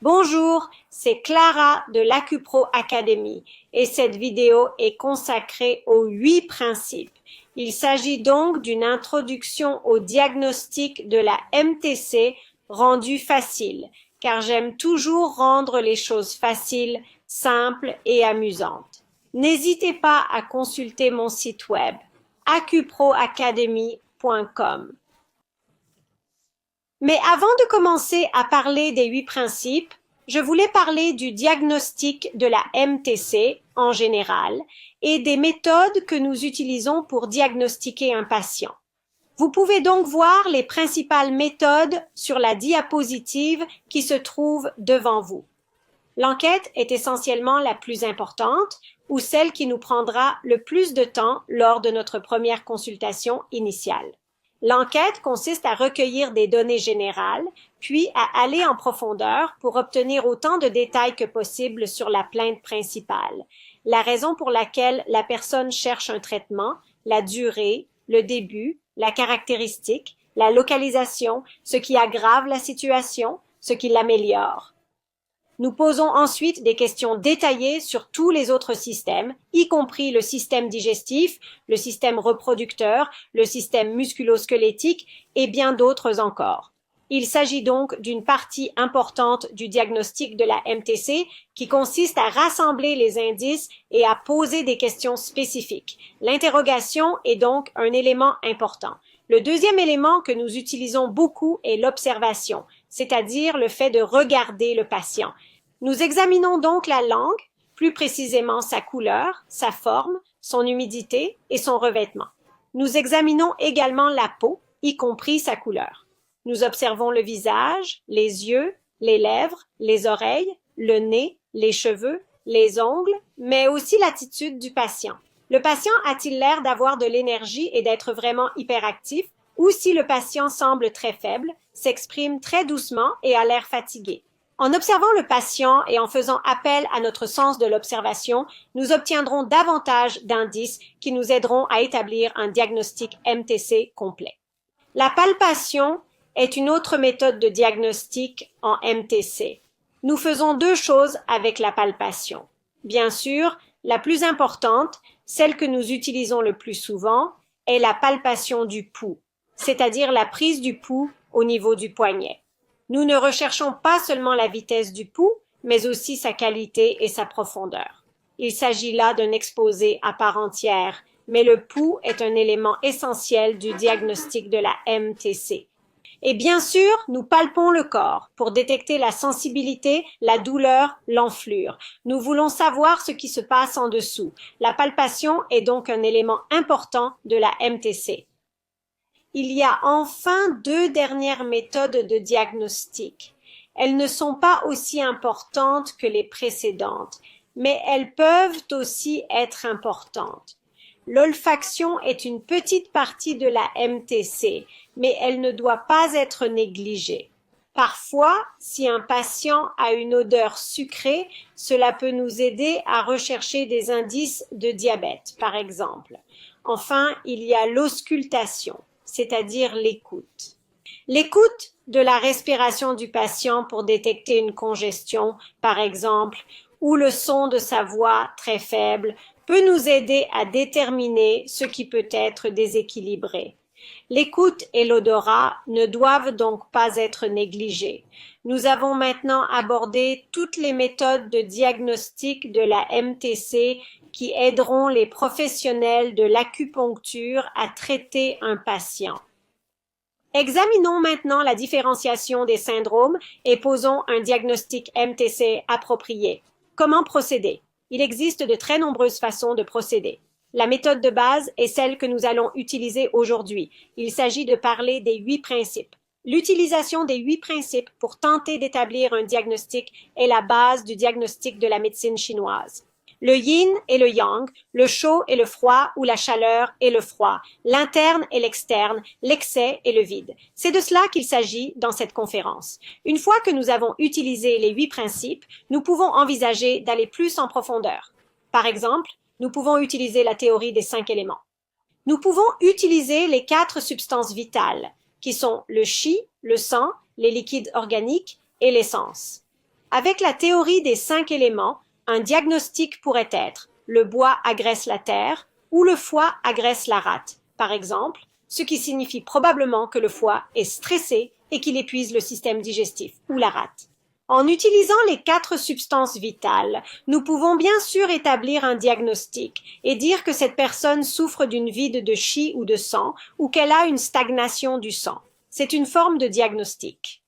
Bonjour, c'est Clara de l'Acupro Academy et cette vidéo est consacrée aux 8 principes. Il s'agit donc d'une introduction au diagnostic de la MTC rendue facile, car j'aime toujours rendre les choses faciles, simples et amusantes. N'hésitez pas à consulter mon site web acuproacademy.com. Mais avant de commencer à parler des 8 principes, je voulais parler du diagnostic de la MTC en général et des méthodes que nous utilisons pour diagnostiquer un patient. Vous pouvez donc voir les principales méthodes sur la diapositive qui se trouve devant vous. L'enquête est essentiellement la plus importante ou celle qui nous prendra le plus de temps lors de notre première consultation initiale. L'enquête consiste à recueillir des données générales, puis à aller en profondeur pour obtenir autant de détails que possible sur la plainte principale, la raison pour laquelle la personne cherche un traitement, la durée, le début, la caractéristique, la localisation, ce qui aggrave la situation, ce qui l'améliore. Nous posons ensuite des questions détaillées sur tous les autres systèmes, y compris le système digestif, le système reproducteur, le système musculo-squelettique et bien d'autres encore. Il s'agit donc d'une partie importante du diagnostic de la MTC qui consiste à rassembler les indices et à poser des questions spécifiques. L'interrogation est donc un élément important. Le deuxième élément que nous utilisons beaucoup est l'observation, c'est-à-dire le fait de regarder le patient. Nous examinons donc la langue, plus précisément sa couleur, sa forme, son humidité et son revêtement. Nous examinons également la peau, y compris sa couleur. Nous observons le visage, les yeux, les lèvres, les oreilles, le nez, les cheveux, les ongles, mais aussi l'attitude du patient. Le patient a-t-il l'air d'avoir de l'énergie et d'être vraiment hyperactif, ou si le patient semble très faible, s'exprime très doucement et a l'air fatigué? En observant le patient et en faisant appel à notre sens de l'observation, nous obtiendrons davantage d'indices qui nous aideront à établir un diagnostic MTC complet. La palpation est une autre méthode de diagnostic en MTC. Nous faisons deux choses avec la palpation. Bien sûr, la plus importante, celle que nous utilisons le plus souvent, est la palpation du pouls, c'est-à-dire la prise du pouls au niveau du poignet. Nous ne recherchons pas seulement la vitesse du pouls, mais aussi sa qualité et sa profondeur. Il s'agit là d'un exposé à part entière, mais le pouls est un élément essentiel du diagnostic de la MTC. Et bien sûr, nous palpons le corps pour détecter la sensibilité, la douleur, l'enflure. Nous voulons savoir ce qui se passe en dessous. La palpation est donc un élément important de la MTC. Il y a enfin deux dernières méthodes de diagnostic. Elles ne sont pas aussi importantes que les précédentes, mais elles peuvent aussi être importantes. L'olfaction est une petite partie de la MTC, mais elle ne doit pas être négligée. Parfois, si un patient a une odeur sucrée, cela peut nous aider à rechercher des indices de diabète, par exemple. Enfin, il y a l'auscultation, c'est-à-dire l'écoute. L'écoute de la respiration du patient pour détecter une congestion, par exemple, ou le son de sa voix très faible, peut nous aider à déterminer ce qui peut être déséquilibré. L'écoute et l'odorat ne doivent donc pas être négligés. Nous avons maintenant abordé toutes les méthodes de diagnostic de la MTC qui aideront les professionnels de l'acupuncture à traiter un patient. Examinons maintenant la différenciation des syndromes et posons un diagnostic MTC approprié. Comment procéder? Il existe de très nombreuses façons de procéder. La méthode de base est celle que nous allons utiliser aujourd'hui. Il s'agit de parler des 8 principes. L'utilisation des 8 principes pour tenter d'établir un diagnostic est la base du diagnostic de la médecine chinoise. Le yin et le yang, le chaud et le froid ou la chaleur et le froid, l'interne et l'externe, l'excès et le vide. C'est de cela qu'il s'agit dans cette conférence. Une fois que nous avons utilisé les 8 principes, nous pouvons envisager d'aller plus en profondeur. Par exemple, nous pouvons utiliser la théorie des 5 éléments. Nous pouvons utiliser les 4 substances vitales, qui sont le chi, le sang, les liquides organiques et l'essence. Avec la théorie des 5 éléments, un diagnostic pourrait être le bois agresse la terre ou le foie agresse la rate, par exemple, ce qui signifie probablement que le foie est stressé et qu'il épuise le système digestif ou la rate. En utilisant les 4 substances vitales, nous pouvons bien sûr établir un diagnostic et dire que cette personne souffre d'une vide de chi ou de sang ou qu'elle a une stagnation du sang. C'est une forme de diagnostic.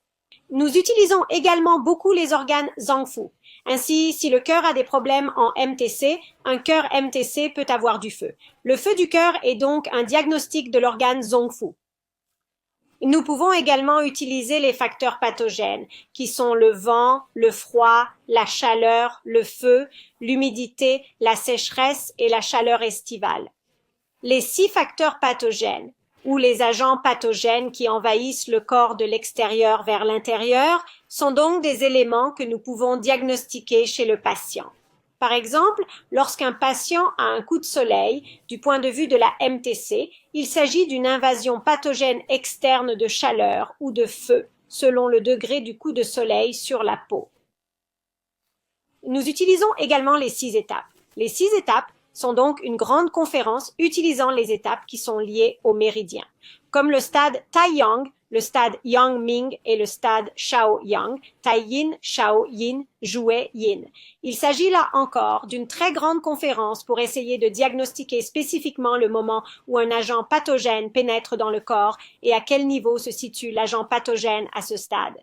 Nous utilisons également beaucoup les organes Zangfu. Ainsi, si le cœur a des problèmes en MTC, un cœur MTC peut avoir du feu. Le feu du cœur est donc un diagnostic de l'organe Zangfu. Nous pouvons également utiliser les facteurs pathogènes, qui sont le vent, le froid, la chaleur, le feu, l'humidité, la sécheresse et la chaleur estivale. Les 6 facteurs pathogènes, ou les agents pathogènes qui envahissent le corps de l'extérieur vers l'intérieur, sont donc des éléments que nous pouvons diagnostiquer chez le patient. Par exemple, lorsqu'un patient a un coup de soleil, du point de vue de la MTC, il s'agit d'une invasion pathogène externe de chaleur ou de feu, selon le degré du coup de soleil sur la peau. Nous utilisons également les 6 étapes. Les 6 étapes sont donc une grande conférence utilisant les étapes qui sont liées au méridien, comme le stade Taiyang, le stade Yang-Ming et le stade Shao-Yang, Tai-Yin, Shao-Yin, Jue-Yin. Il s'agit là encore d'une très grande conférence pour essayer de diagnostiquer spécifiquement le moment où un agent pathogène pénètre dans le corps et à quel niveau se situe l'agent pathogène à ce stade.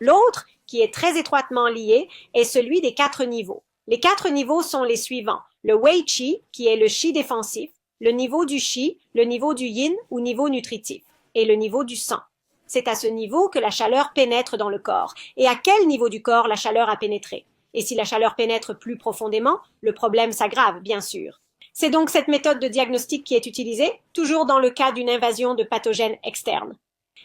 L'autre, qui est très étroitement lié, est celui des 4 niveaux. Les 4 niveaux sont les suivants. Le Wei Qi, qui est le Qi défensif, le niveau du Qi, le niveau du Yin ou niveau nutritif, et le niveau du sang. C'est à ce niveau que la chaleur pénètre dans le corps. Et à quel niveau du corps la chaleur a pénétré? Et si la chaleur pénètre plus profondément, le problème s'aggrave, bien sûr. C'est donc cette méthode de diagnostic qui est utilisée, toujours dans le cas d'une invasion de pathogènes externes.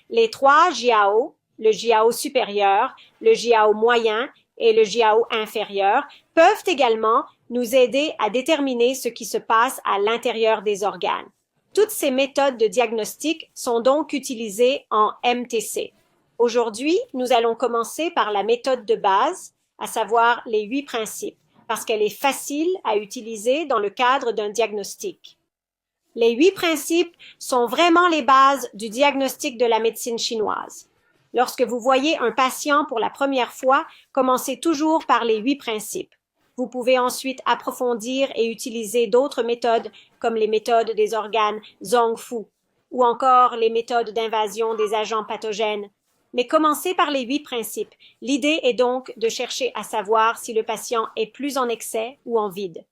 Les 3 jiao, le jiao supérieur, le jiao moyen et le jiao inférieur, peuvent également nous aider à déterminer ce qui se passe à l'intérieur des organes. Toutes ces méthodes de diagnostic sont donc utilisées en MTC. Aujourd'hui, nous allons commencer par la méthode de base, à savoir les 8 principes, parce qu'elle est facile à utiliser dans le cadre d'un diagnostic. Les 8 principes sont vraiment les bases du diagnostic de la médecine chinoise. Lorsque vous voyez un patient pour la première fois, commencez toujours par les 8 principes. Vous pouvez ensuite approfondir et utiliser d'autres méthodes comme les méthodes des organes Zangfu ou encore les méthodes d'invasion des agents pathogènes. Mais commencez par les 8 principes. L'idée est donc de chercher à savoir si le patient est plus en excès ou en vide.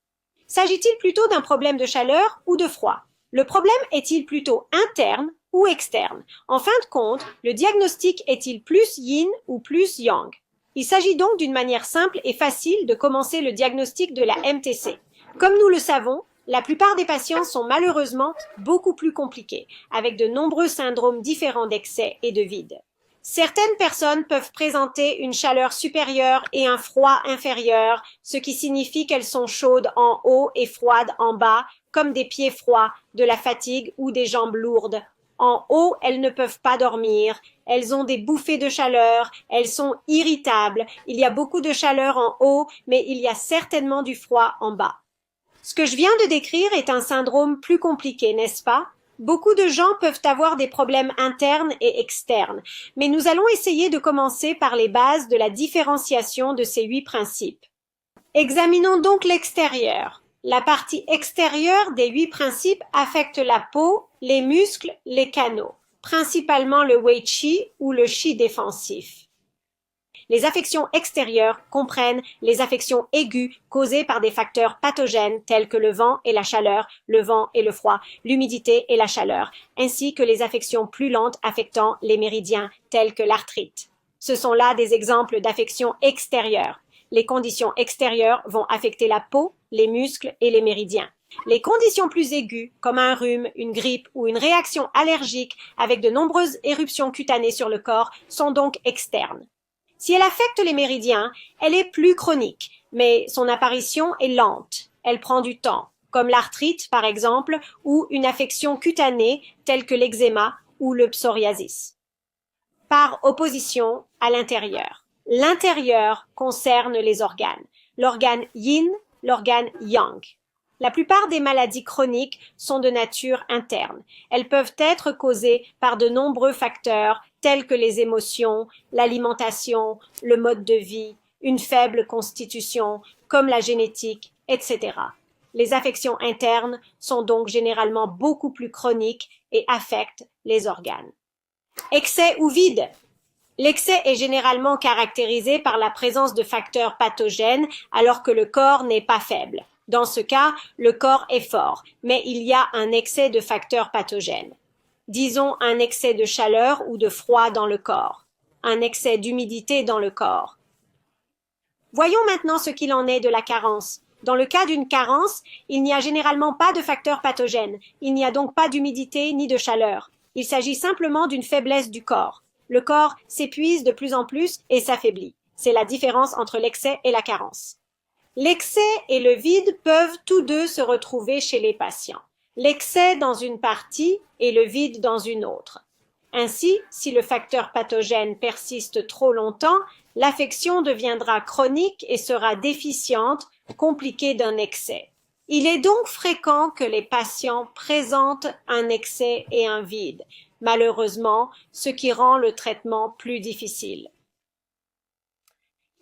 S'agit-il plutôt d'un problème de chaleur ou de froid? Le problème est-il plutôt interne ou externe? En fin de compte, le diagnostic est-il plus yin ou plus yang? Il s'agit donc d'une manière simple et facile de commencer le diagnostic de la MTC. Comme nous le savons, la plupart des patients sont malheureusement beaucoup plus compliqués, avec de nombreux syndromes différents d'excès et de vide. Certaines personnes peuvent présenter une chaleur supérieure et un froid inférieur, ce qui signifie qu'elles sont chaudes en haut et froides en bas, comme des pieds froids, de la fatigue ou des jambes lourdes. En haut, elles ne peuvent pas dormir, elles ont des bouffées de chaleur, elles sont irritables, il y a beaucoup de chaleur en haut, mais il y a certainement du froid en bas. Ce que je viens de décrire est un syndrome plus compliqué, n'est-ce pas? Beaucoup de gens peuvent avoir des problèmes internes et externes, mais nous allons essayer de commencer par les bases de la différenciation de ces 8 principes. Examinons donc l'extérieur. La partie extérieure des 8 principes affecte la peau, les muscles, les canaux, principalement le Wei Qi ou le Qi défensif. Les affections extérieures comprennent les affections aiguës causées par des facteurs pathogènes tels que le vent et la chaleur, le vent et le froid, l'humidité et la chaleur, ainsi que les affections plus lentes affectant les méridiens tels que l'arthrite. Ce sont là des exemples d'affections extérieures. Les conditions extérieures vont affecter la peau, les muscles et les méridiens. Les conditions plus aiguës, comme un rhume, une grippe ou une réaction allergique avec de nombreuses éruptions cutanées sur le corps, sont donc externes. Si elle affecte les méridiens, elle est plus chronique, mais son apparition est lente. Elle prend du temps, comme l'arthrite par exemple, ou une affection cutanée telle que l'eczéma ou le psoriasis. Par opposition à l'intérieur. L'intérieur concerne les organes. L'organe yin, l'organe yang. La plupart des maladies chroniques sont de nature interne. Elles peuvent être causées par de nombreux facteurs tels que les émotions, l'alimentation, le mode de vie, une faible constitution, comme la génétique, etc. Les affections internes sont donc généralement beaucoup plus chroniques et affectent les organes. Excès ou vide? L'excès est généralement caractérisé par la présence de facteurs pathogènes alors que le corps n'est pas faible. Dans ce cas, le corps est fort, mais il y a un excès de facteurs pathogènes. Disons un excès de chaleur ou de froid dans le corps, un excès d'humidité dans le corps. Voyons maintenant ce qu'il en est de la carence. Dans le cas d'une carence, il n'y a généralement pas de facteurs pathogènes, il n'y a donc pas d'humidité ni de chaleur. Il s'agit simplement d'une faiblesse du corps. Le corps s'épuise de plus en plus et s'affaiblit. C'est la différence entre l'excès et la carence. L'excès et le vide peuvent tous deux se retrouver chez les patients. L'excès dans une partie et le vide dans une autre. Ainsi, si le facteur pathogène persiste trop longtemps, l'affection deviendra chronique et sera déficiente, compliquée d'un excès. Il est donc fréquent que les patients présentent un excès et un vide, malheureusement, ce qui rend le traitement plus difficile.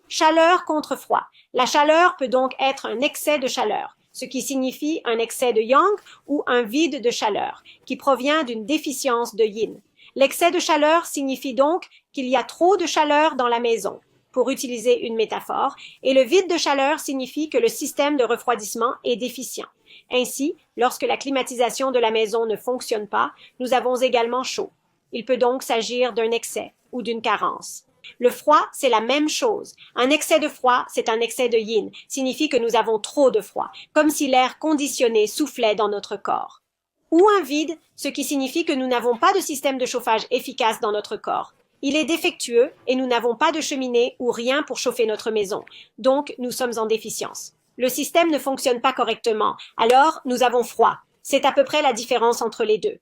Chaleur contre froid. La chaleur peut donc être un excès de chaleur, ce qui signifie un excès de yang ou un vide de chaleur, qui provient d'une déficience de yin. L'excès de chaleur signifie donc qu'il y a trop de chaleur dans la maison, pour utiliser une métaphore, et le vide de chaleur signifie que le système de refroidissement est déficient. Ainsi, lorsque la climatisation de la maison ne fonctionne pas, nous avons également chaud. Il peut donc s'agir d'un excès ou d'une carence. Le froid, c'est la même chose. Un excès de froid, c'est un excès de yin, signifie que nous avons trop de froid, comme si l'air conditionné soufflait dans notre corps. Ou un vide, ce qui signifie que nous n'avons pas de système de chauffage efficace dans notre corps. Il est défectueux et nous n'avons pas de cheminée ou rien pour chauffer notre maison, donc nous sommes en déficience. Le système ne fonctionne pas correctement, alors nous avons froid. C'est à peu près la différence entre les deux.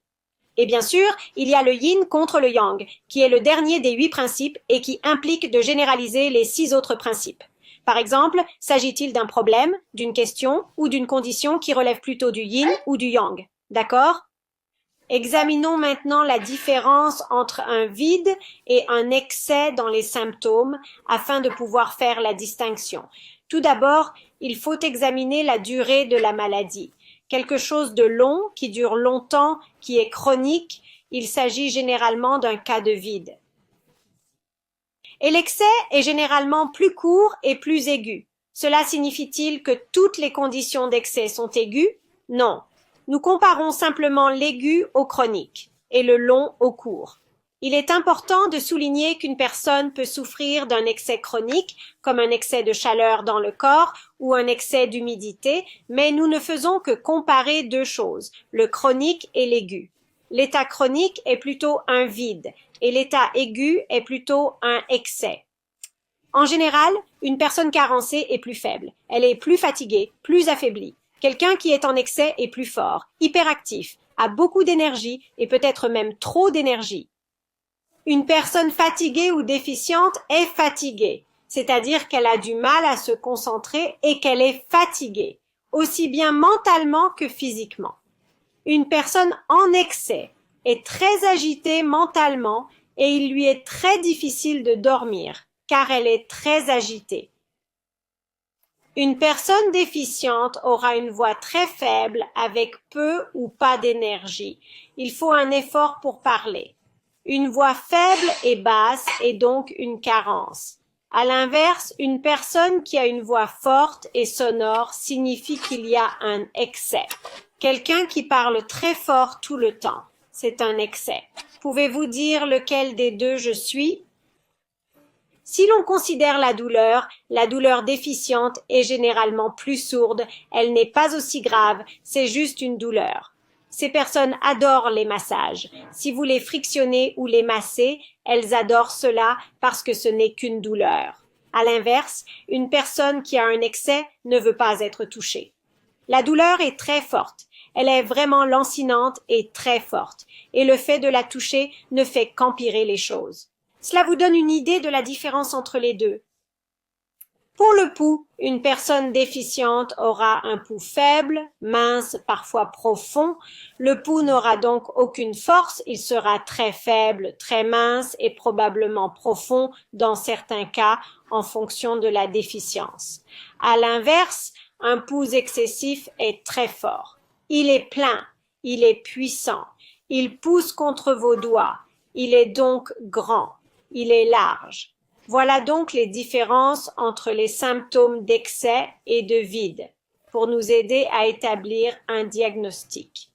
Et bien sûr, il y a le yin contre le yang, qui est le dernier des 8 principes et qui implique de généraliser les 6 autres principes. Par exemple, s'agit-il d'un problème, d'une question ou d'une condition qui relève plutôt du yin ou du yang? D'accord? Examinons maintenant la différence entre un vide et un excès dans les symptômes afin de pouvoir faire la distinction. Tout d'abord, il faut examiner la durée de la maladie. Quelque chose de long, qui dure longtemps, qui est chronique, il s'agit généralement d'un cas de vide. Et l'excès est généralement plus court et plus aigu. Cela signifie-t-il que toutes les conditions d'excès sont aiguës? Non. Nous comparons simplement l'aigu au chronique et le long au court. Il est important de souligner qu'une personne peut souffrir d'un excès chronique, comme un excès de chaleur dans le corps ou un excès d'humidité, mais nous ne faisons que comparer deux choses, le chronique et l'aigu. L'état chronique est plutôt un vide et l'état aigu est plutôt un excès. En général, une personne carencée est plus faible, elle est plus fatiguée, plus affaiblie. Quelqu'un qui est en excès est plus fort, hyperactif, a beaucoup d'énergie et peut-être même trop d'énergie. Une personne fatiguée ou déficiente est fatiguée, c'est-à-dire qu'elle a du mal à se concentrer et qu'elle est fatiguée, aussi bien mentalement que physiquement. Une personne en excès est très agitée mentalement et il lui est très difficile de dormir, car elle est très agitée. Une personne déficiente aura une voix très faible avec peu ou pas d'énergie. Il faut un effort pour parler. Une voix faible et basse est donc une carence. À l'inverse, une personne qui a une voix forte et sonore signifie qu'il y a un excès. Quelqu'un qui parle très fort tout le temps, c'est un excès. Pouvez-vous dire lequel des deux je suis? Si l'on considère la douleur déficiente est généralement plus sourde, elle n'est pas aussi grave, c'est juste une douleur. Ces personnes adorent les massages. Si vous les frictionnez ou les massez, elles adorent cela parce que ce n'est qu'une douleur. À l'inverse, une personne qui a un excès ne veut pas être touchée. La douleur est très forte. Elle est vraiment lancinante et très forte. Et le fait de la toucher ne fait qu'empirer les choses. Cela vous donne une idée de la différence entre les deux. Pour le pouls, une personne déficiente aura un pouls faible, mince, parfois profond. Le pouls n'aura donc aucune force, il sera très faible, très mince et probablement profond dans certains cas en fonction de la déficience. À l'inverse, un pouls excessif est très fort. Il est plein, il est puissant, il pousse contre vos doigts, il est donc grand, il est large. Voilà donc les différences entre les symptômes d'excès et de vide pour nous aider à établir un diagnostic.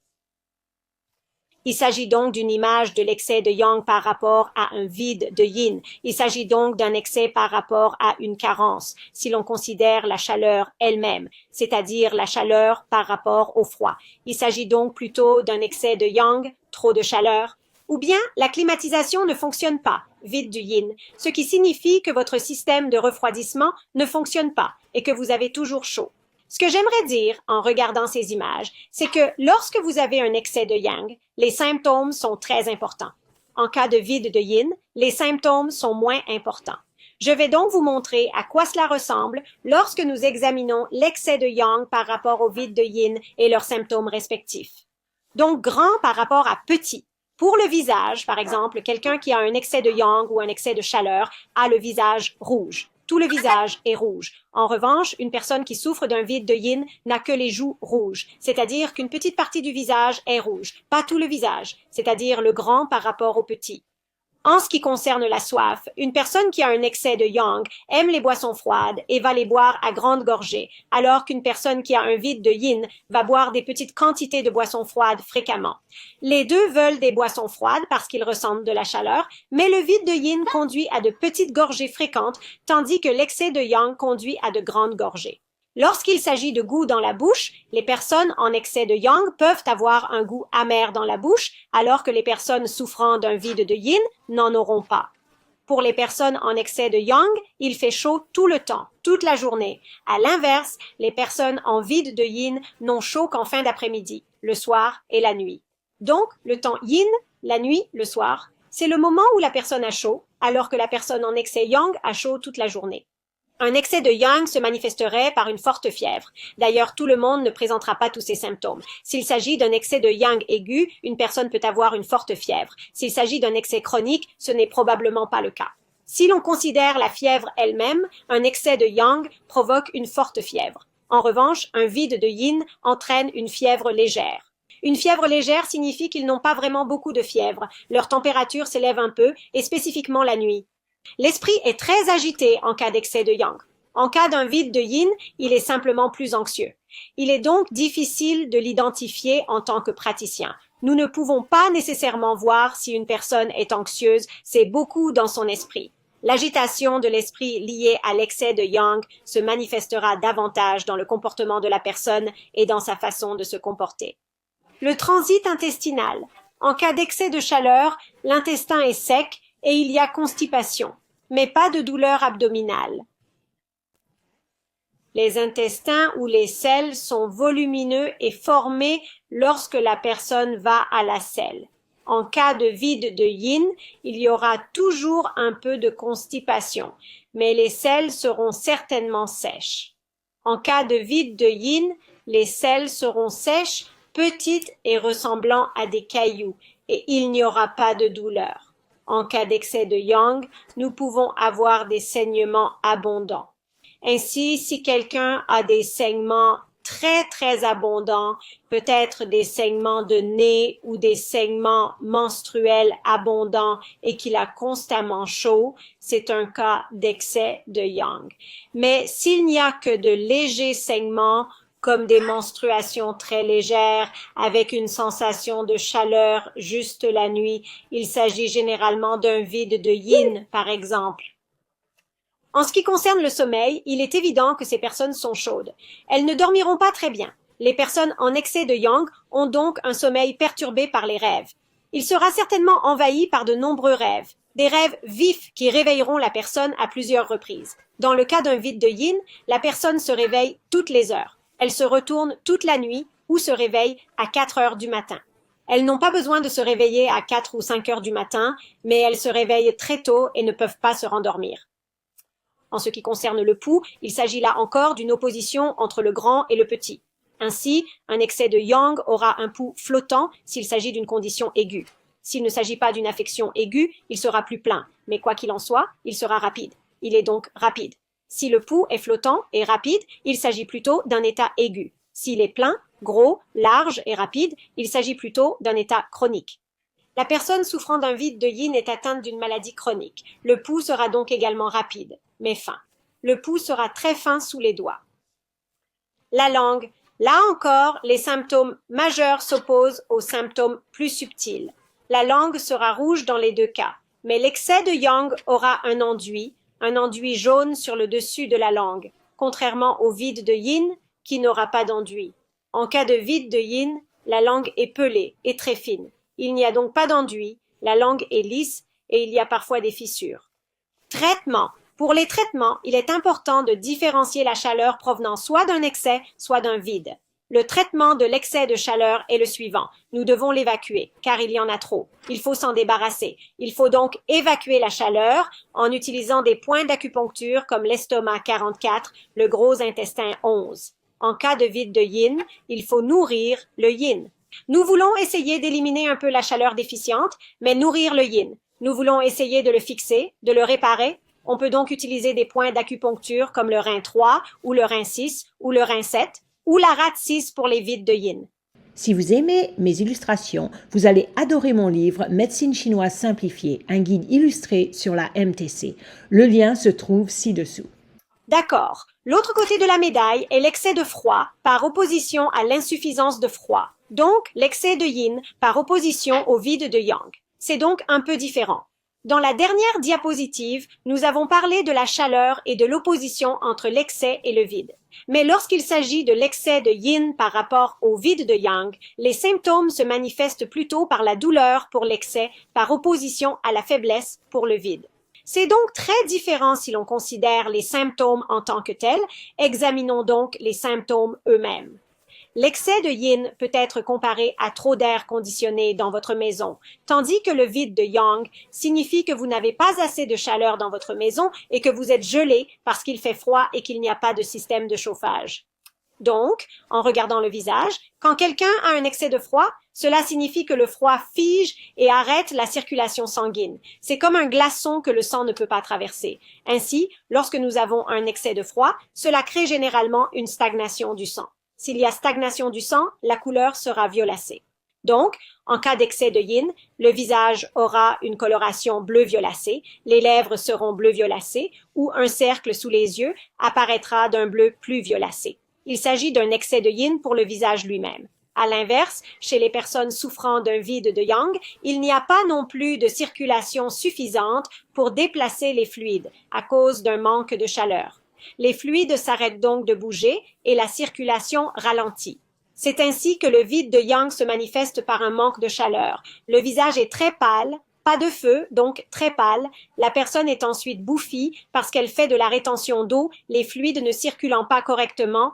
Il s'agit donc d'une image de l'excès de yang par rapport à un vide de yin. Il s'agit donc d'un excès par rapport à une carence, si l'on considère la chaleur elle-même, c'est-à-dire la chaleur par rapport au froid. Il s'agit donc plutôt d'un excès de yang, trop de chaleur, ou bien la climatisation ne fonctionne pas, vide du yin, ce qui signifie que votre système de refroidissement ne fonctionne pas et que vous avez toujours chaud. Ce que j'aimerais dire en regardant ces images, c'est que lorsque vous avez un excès de yang, les symptômes sont très importants. En cas de vide de yin, les symptômes sont moins importants. Je vais donc vous montrer à quoi cela ressemble lorsque nous examinons l'excès de yang par rapport au vide de yin et leurs symptômes respectifs. Donc grand par rapport à petit. Pour le visage, par exemple, quelqu'un qui a un excès de yang ou un excès de chaleur a le visage rouge. Tout le visage est rouge. En revanche, une personne qui souffre d'un vide de yin n'a que les joues rouges, c'est-à-dire qu'une petite partie du visage est rouge, pas tout le visage, c'est-à-dire le grand par rapport au petit. En ce qui concerne la soif, une personne qui a un excès de yang aime les boissons froides et va les boire à grande gorgée, alors qu'une personne qui a un vide de yin va boire des petites quantités de boissons froides fréquemment. Les deux veulent des boissons froides parce qu'ils ressentent de la chaleur, mais le vide de yin conduit à de petites gorgées fréquentes, tandis que l'excès de yang conduit à de grandes gorgées. Lorsqu'il s'agit de goût dans la bouche, les personnes en excès de yang peuvent avoir un goût amer dans la bouche, alors que les personnes souffrant d'un vide de yin n'en auront pas. Pour les personnes en excès de yang, il fait chaud tout le temps, toute la journée. À l'inverse, les personnes en vide de yin n'ont chaud qu'en fin d'après-midi, le soir et la nuit. Donc, le temps yin, la nuit, le soir, c'est le moment où la personne a chaud, alors que la personne en excès yang a chaud toute la journée. Un excès de yang se manifesterait par une forte fièvre. D'ailleurs, tout le monde ne présentera pas tous ces symptômes. S'il s'agit d'un excès de yang aigu, une personne peut avoir une forte fièvre. S'il s'agit d'un excès chronique, ce n'est probablement pas le cas. Si l'on considère la fièvre elle-même, un excès de yang provoque une forte fièvre. En revanche, un vide de yin entraîne une fièvre légère. Une fièvre légère signifie qu'ils n'ont pas vraiment beaucoup de fièvre. Leur température s'élève un peu, et spécifiquement la nuit. L'esprit est très agité en cas d'excès de yang. En cas d'un vide de yin, il est simplement plus anxieux. Il est donc difficile de l'identifier en tant que praticien. Nous ne pouvons pas nécessairement voir si une personne est anxieuse, c'est beaucoup dans son esprit. L'agitation de l'esprit liée à l'excès de yang se manifestera davantage dans le comportement de la personne et dans sa façon de se comporter. Le transit intestinal. En cas d'excès de chaleur, l'intestin est sec et il y a constipation, mais pas de douleur abdominale. Les intestins ou les selles sont volumineux et formés lorsque la personne va à la selle. En cas de vide de yin, il y aura toujours un peu de constipation, mais les selles seront certainement sèches. En cas de vide de yin, les selles seront sèches, petites et ressemblant à des cailloux, et il n'y aura pas de douleur. En cas d'excès de yang, nous pouvons avoir des saignements abondants. Ainsi, si quelqu'un a des saignements très abondants, peut-être des saignements de nez ou des saignements menstruels abondants et qu'il a constamment chaud, c'est un cas d'excès de yang. Mais s'il n'y a que de légers saignements, comme des menstruations très légères, avec une sensation de chaleur juste la nuit. Il s'agit généralement d'un vide de yin, par exemple. En ce qui concerne le sommeil, il est évident que ces personnes sont chaudes. Elles ne dormiront pas très bien. Les personnes en excès de yang ont donc un sommeil perturbé par les rêves. Il sera certainement envahi par de nombreux rêves. Des rêves vifs qui réveilleront la personne à plusieurs reprises. Dans le cas d'un vide de yin, la personne se réveille toutes les heures. Elle se retourne toute la nuit ou se réveille à 4 heures du matin. Elles n'ont pas besoin de se réveiller à 4 ou 5 heures du matin, mais elles se réveillent très tôt et ne peuvent pas se rendormir. En ce qui concerne le pouls, il s'agit là encore d'une opposition entre le grand et le petit. Ainsi, un excès de yang aura un pouls flottant s'il s'agit d'une condition aiguë. S'il ne s'agit pas d'une affection aiguë, il sera plus plein, mais quoi qu'il en soit, il sera rapide. Il est donc rapide. Si le pouls est flottant et rapide, il s'agit plutôt d'un état aigu. S'il est plein, gros, large et rapide, il s'agit plutôt d'un état chronique. La personne souffrant d'un vide de yin est atteinte d'une maladie chronique. Le pouls sera donc également rapide, mais fin. Le pouls sera très fin sous les doigts. La langue. Là encore, les symptômes majeurs s'opposent aux symptômes plus subtils. La langue sera rouge dans les deux cas, mais l'excès de yang aura un enduit jaune sur le dessus de la langue, contrairement au vide de yin qui n'aura pas d'enduit. En cas de vide de yin, la langue est pelée et très fine. Il n'y a donc pas d'enduit, la langue est lisse et il y a parfois des fissures. Traitement. Pour les traitements, il est important de différencier la chaleur provenant soit d'un excès, soit d'un vide. Le traitement de l'excès de chaleur est le suivant. Nous devons l'évacuer, car il y en a trop. Il faut s'en débarrasser. Il faut donc évacuer la chaleur en utilisant des points d'acupuncture comme l'estomac 44, le gros intestin 11. En cas de vide de yin, il faut nourrir le yin. Nous voulons essayer d'éliminer un peu la chaleur déficiente, mais nourrir le yin. Nous voulons essayer de le fixer, de le réparer. On peut donc utiliser des points d'acupuncture comme le rein 3 ou le rein 6 ou le rein 7 ou la rate 6 pour les vides de yin. Si vous aimez mes illustrations, vous allez adorer mon livre Médecine chinoise simplifiée, un guide illustré sur la MTC. Le lien se trouve ci-dessous. D'accord. L'autre côté de la médaille est l'excès de froid par opposition à l'insuffisance de froid. Donc, l'excès de yin par opposition au vide de yang. C'est donc un peu différent. Dans la dernière diapositive, nous avons parlé de la chaleur et de l'opposition entre l'excès et le vide. Mais lorsqu'il s'agit de l'excès de yin par rapport au vide de yang, les symptômes se manifestent plutôt par la douleur pour l'excès par opposition à la faiblesse pour le vide. C'est donc très différent si l'on considère les symptômes en tant que tels. Examinons donc les symptômes eux-mêmes. L'excès de yin peut être comparé à trop d'air conditionné dans votre maison, tandis que le vide de yang signifie que vous n'avez pas assez de chaleur dans votre maison et que vous êtes gelé parce qu'il fait froid et qu'il n'y a pas de système de chauffage. Donc, en regardant le visage, quand quelqu'un a un excès de froid, cela signifie que le froid fige et arrête la circulation sanguine. C'est comme un glaçon que le sang ne peut pas traverser. Ainsi, lorsque nous avons un excès de froid, cela crée généralement une stagnation du sang. S'il y a stagnation du sang, la couleur sera violacée. Donc, en cas d'excès de yin, le visage aura une coloration bleu-violacée, les lèvres seront bleu-violacées ou un cercle sous les yeux apparaîtra d'un bleu plus violacé. Il s'agit d'un excès de yin pour le visage lui-même. À l'inverse, chez les personnes souffrant d'un vide de yang, il n'y a pas non plus de circulation suffisante pour déplacer les fluides à cause d'un manque de chaleur. Les fluides s'arrêtent donc de bouger et la circulation ralentit. C'est ainsi que le vide de yang se manifeste par un manque de chaleur. Le visage est très pâle, pas de feu, donc très pâle. La personne est ensuite bouffie parce qu'elle fait de la rétention d'eau, les fluides ne circulant pas correctement.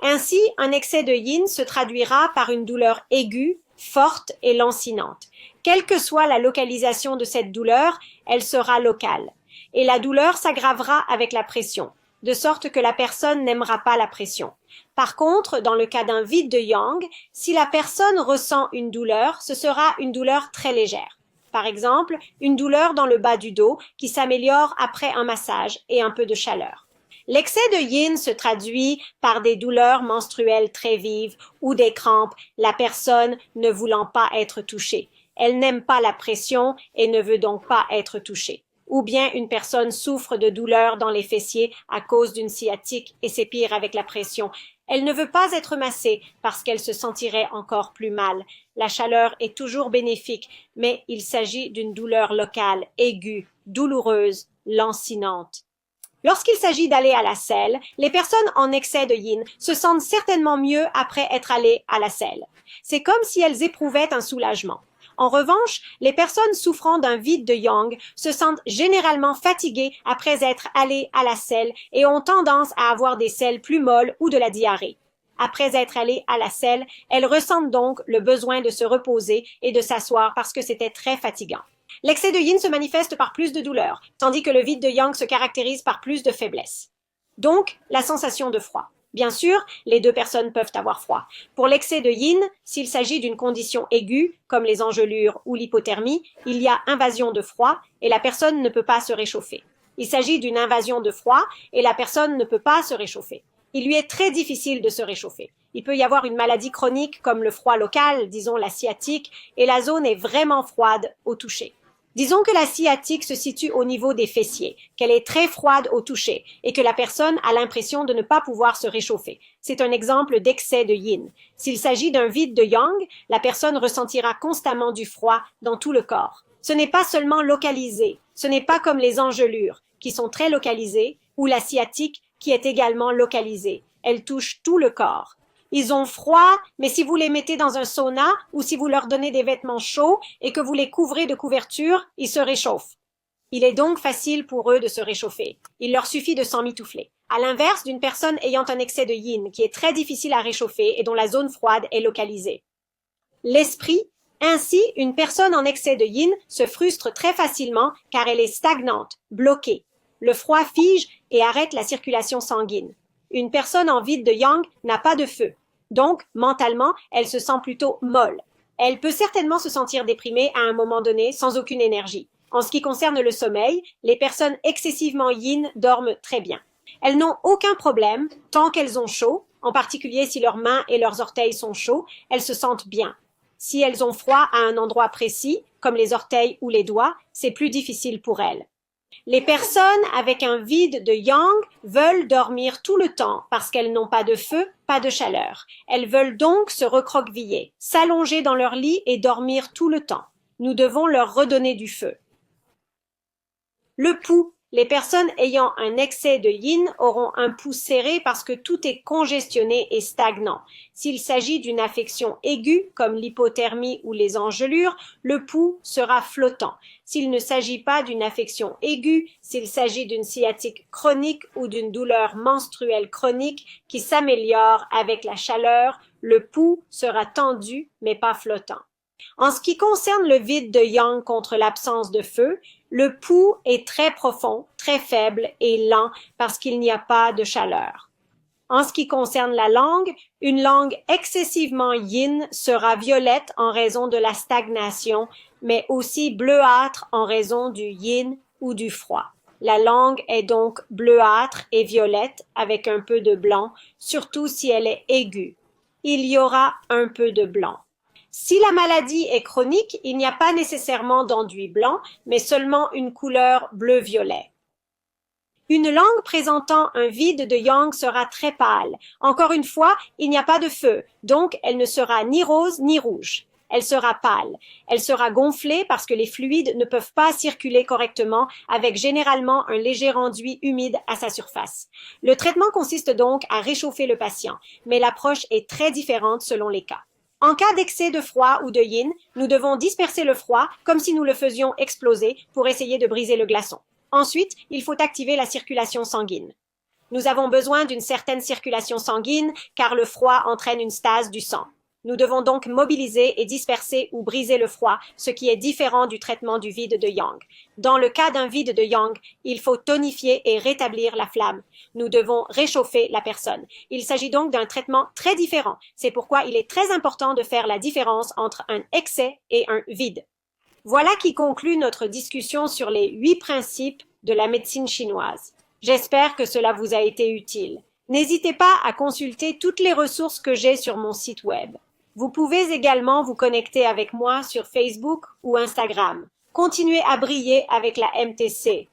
Ainsi, un excès de yin se traduira par une douleur aiguë, forte et lancinante. Quelle que soit la localisation de cette douleur, elle sera locale. Et la douleur s'aggravera avec la pression, de sorte que la personne n'aimera pas la pression. Par contre, dans le cas d'un vide de yang, si la personne ressent une douleur, ce sera une douleur très légère. Par exemple, une douleur dans le bas du dos qui s'améliore après un massage et un peu de chaleur. L'excès de yin se traduit par des douleurs menstruelles très vives ou des crampes, la personne ne voulant pas être touchée. Elle n'aime pas la pression et ne veut donc pas être touchée. Ou bien une personne souffre de douleurs dans les fessiers à cause d'une sciatique et c'est pire avec la pression. Elle ne veut pas être massée parce qu'elle se sentirait encore plus mal. La chaleur est toujours bénéfique, mais il s'agit d'une douleur locale, aiguë, douloureuse, lancinante. Lorsqu'il s'agit d'aller à la selle, les personnes en excès de yin se sentent certainement mieux après être allées à la selle. C'est comme si elles éprouvaient un soulagement. En revanche, les personnes souffrant d'un vide de yang se sentent généralement fatiguées après être allées à la selle et ont tendance à avoir des selles plus molles ou de la diarrhée. après être allées à la selle, elles ressentent donc le besoin de se reposer et de s'asseoir parce que c'était très fatigant. L'excès de yin se manifeste par plus de douleur, tandis que le vide de yang se caractérise par plus de faiblesse. Donc, la sensation de froid. Bien sûr, les deux personnes peuvent avoir froid. Pour l'excès de yin, s'il s'agit d'une condition aiguë, comme les engelures ou l'hypothermie, il y a invasion de froid et la personne ne peut pas se réchauffer. Il s'agit d'une invasion de froid et la personne ne peut pas se réchauffer. Il lui est très difficile de se réchauffer. Il peut y avoir une maladie chronique comme le froid local, disons la sciatique, et la zone est vraiment froide au toucher. Disons que la sciatique se situe au niveau des fessiers, qu'elle est très froide au toucher et que la personne a l'impression de ne pas pouvoir se réchauffer. C'est un exemple d'excès de yin. S'il s'agit d'un vide de yang, la personne ressentira constamment du froid dans tout le corps. Ce n'est pas seulement localisé, ce n'est pas comme les engelures, qui sont très localisées, ou la sciatique, qui est également localisée. Elle touche tout le corps. Ils ont froid, mais si vous les mettez dans un sauna ou si vous leur donnez des vêtements chauds et que vous les couvrez de couvertures, ils se réchauffent. Il est donc facile pour eux de se réchauffer. Il leur suffit de s'emmitoufler. À l'inverse d'une personne ayant un excès de yin qui est très difficile à réchauffer et dont la zone froide est localisée. L'esprit, ainsi, une personne en excès de yin se frustre très facilement car elle est stagnante, bloquée. Le froid fige et arrête la circulation sanguine. Une personne en vide de yang n'a pas de feu. Donc, mentalement, elle se sent plutôt molle. Elle peut certainement se sentir déprimée à un moment donné, sans aucune énergie. En ce qui concerne le sommeil, les personnes excessivement yin dorment très bien. Elles n'ont aucun problème tant qu'elles ont chaud, en particulier si leurs mains et leurs orteils sont chauds, elles se sentent bien. Si elles ont froid à un endroit précis, comme les orteils ou les doigts, c'est plus difficile pour elles. Les personnes avec un vide de yang veulent dormir tout le temps parce qu'elles n'ont pas de feu, pas de chaleur. Elles veulent donc se recroqueviller, s'allonger dans leur lit et dormir tout le temps. Nous devons leur redonner du feu. Le pouls. Les personnes ayant un excès de yin auront un pouls serré parce que tout est congestionné et stagnant. S'il s'agit d'une affection aiguë, comme l'hypothermie ou les engelures, le pouls sera flottant. S'il ne s'agit pas d'une affection aiguë, s'il s'agit d'une sciatique chronique ou d'une douleur menstruelle chronique qui s'améliore avec la chaleur, le pouls sera tendu mais pas flottant. En ce qui concerne le vide de yang contre l'absence de feu, le pouls est très profond, très faible et lent parce qu'il n'y a pas de chaleur. En ce qui concerne la langue, une langue excessivement yin sera violette en raison de la stagnation, mais aussi bleuâtre en raison du yin ou du froid. La langue est donc bleuâtre et violette avec un peu de blanc, surtout si elle est aiguë. Il y aura un peu de blanc. Si la maladie est chronique, il n'y a pas nécessairement d'enduit blanc, mais seulement une couleur bleu-violet. Une langue présentant un vide de yang sera très pâle. Encore une fois, il n'y a pas de feu, donc elle ne sera ni rose ni rouge. Elle sera pâle. Elle sera gonflée parce que les fluides ne peuvent pas circuler correctement avec généralement un léger enduit humide à sa surface. Le traitement consiste donc à réchauffer le patient, mais l'approche est très différente selon les cas. En cas d'excès de froid ou de yin, nous devons disperser le froid comme si nous le faisions exploser pour essayer de briser le glaçon. Ensuite, il faut activer la circulation sanguine. Nous avons besoin d'une certaine circulation sanguine car le froid entraîne une stase du sang. Nous devons donc mobiliser et disperser ou briser le froid, ce qui est différent du traitement du vide de yang. Dans le cas d'un vide de yang, il faut tonifier et rétablir la flamme. Nous devons réchauffer la personne. Il s'agit donc d'un traitement très différent. C'est pourquoi il est très important de faire la différence entre un excès et un vide. Voilà qui conclut notre discussion sur les 8 principes de la médecine chinoise. J'espère que cela vous a été utile. N'hésitez pas à consulter toutes les ressources que j'ai sur mon site web. Vous pouvez également vous connecter avec moi sur Facebook ou Instagram. Continuez à briller avec la MTC.